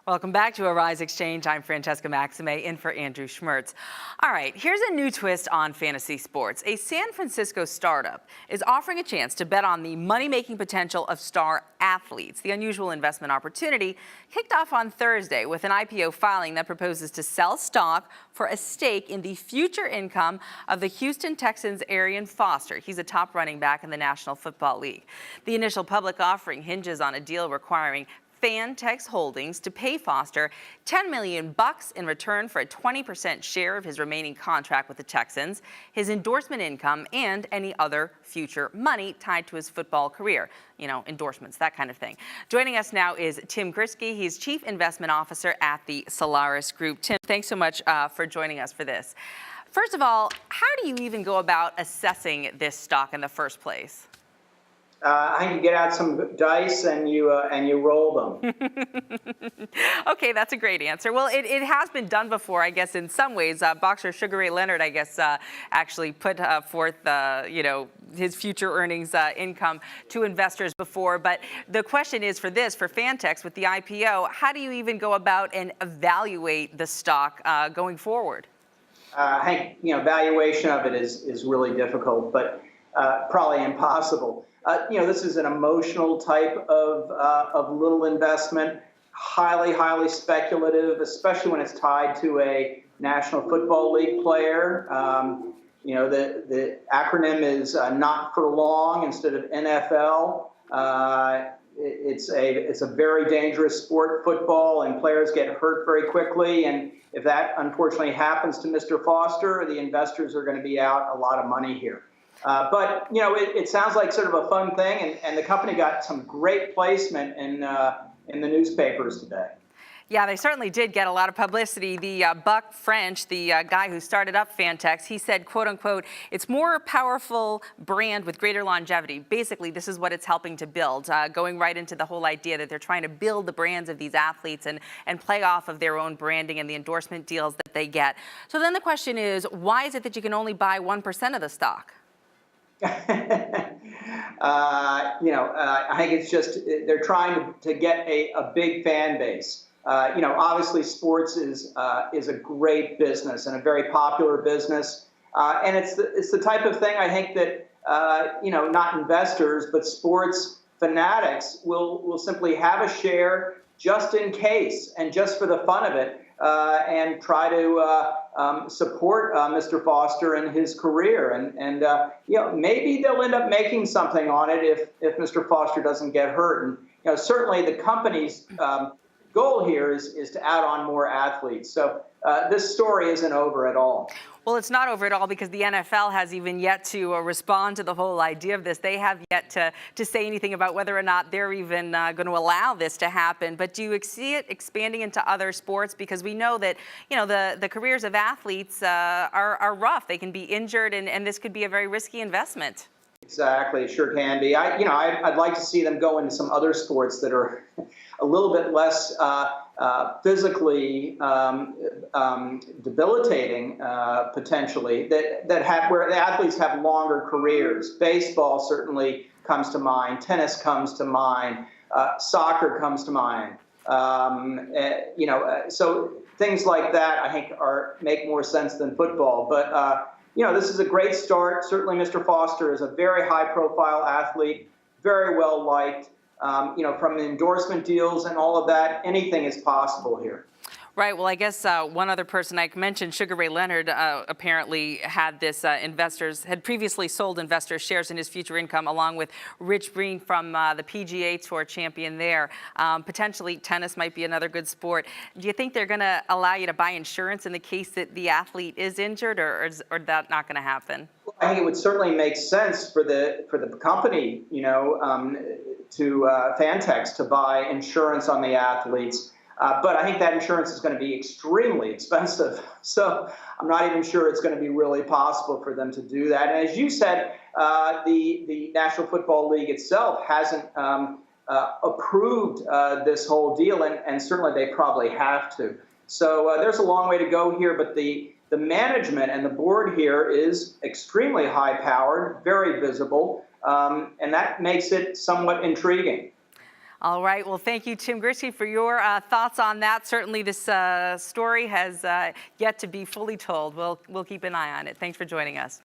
Welcome back to Arise Exchange. I'm Francesca Maxime in for Andrew Schmertz. All right, here's a new twist on fantasy sports. A San Francisco startup is offering a chance to bet on the money-making potential of star athletes. The unusual investment opportunity kicked off on Thursday with an IPO filing that proposes to sell stock for a stake in the future income of the Houston Texans' Arian Foster. He's a top running back in the National Football League. The initial public offering hinges on a deal requiring Fantex Holdings to pay Foster $10 million in return for a 20% share of his remaining contract with the Texans, his endorsement income, and any other future money tied to his football career. You know, endorsements, that kind of thing. Joining us now is Tim Ghriskey. He's Chief Investment Officer at the Solaris Group. Tim, thanks so much for joining us for this. First of all, how do you even go about assessing this stock in the first place? I think you get out some dice and you roll them. Okay, that's a great answer. Well, it has been done before, I guess, in some ways. Boxer Sugar Ray Leonard, I guess, actually put forth, his future earnings income to investors before. But the question is for Fantex with the IPO, how do you even go about and evaluate the stock going forward? I think, valuation of it is really difficult, but probably impossible. This is an emotional type of little investment, highly speculative, especially when it's tied to a National Football League player. The acronym is not for long instead of NFL. It's a very dangerous sport, football, and players get hurt very quickly. And if that unfortunately happens to Mr. Foster, the investors are going to be out a lot of money here. But it sounds like sort of a fun thing, and the company got some great placement in the newspapers today. Yeah, they certainly did get a lot of publicity. The Buck French, the guy who started up Fantex, he said, quote unquote, it's more powerful brand with greater longevity. Basically, this is what it's helping to build, going right into the whole idea that they're trying to build the brands of these athletes and play off of their own branding and the endorsement deals that they get. So then the question is, why is it that you can only buy 1% of the stock? I think it's just they're trying to get a big fan base. Obviously, sports is a great business and a very popular business, and it's the type of thing I think that not investors but sports fanatics will simply have a share just in case and just for the fun of it, and try to support Mr. Foster and his career. And maybe they'll end up making something on it if Mr. Foster doesn't get hurt. And certainly the company's goal here is to add on more athletes. So this story isn't over at all. Well, it's not over at all because the NFL has even yet to respond to the whole idea of this. They have yet to say anything about whether or not they're even going to allow this to happen. But do you see it expanding into other sports? Because we know that, the careers of athletes are rough. They can be injured, and this could be a very risky investment. Exactly, it sure can be. I'd like to see them go into some other sports that are a little bit less physically debilitating, potentially. Where the athletes have longer careers. Baseball certainly comes to mind. Tennis comes to mind. Soccer comes to mind. So things like that I think make more sense than football. But this is a great start. Certainly, Mr. Foster is a very high-profile athlete, very well-liked. From the endorsement deals and all of that, anything is possible here. Right. Well, I guess one other person I mentioned, Sugar Ray Leonard, apparently had had previously sold investors shares in his future income, along with Rich Breen from the PGA Tour champion there. Potentially, tennis might be another good sport. Do you think they're going to allow you to buy insurance in the case that the athlete is injured, or is that not going to happen? Well, I think it would certainly make sense for the company, to Fantex to buy insurance on the athletes. But I think that insurance is going to be extremely expensive. So I'm not even sure it's going to be really possible for them to do that. And as you said, the National Football League itself hasn't approved this whole deal, and certainly they probably have to. So there's a long way to go here, but the management and the board here is extremely high-powered, very visible, and that makes it somewhat intriguing. All right. Well, thank you, Tim Ghriskey, for your thoughts on that. Certainly, this story has yet to be fully told. We'll keep an eye on it. Thanks for joining us.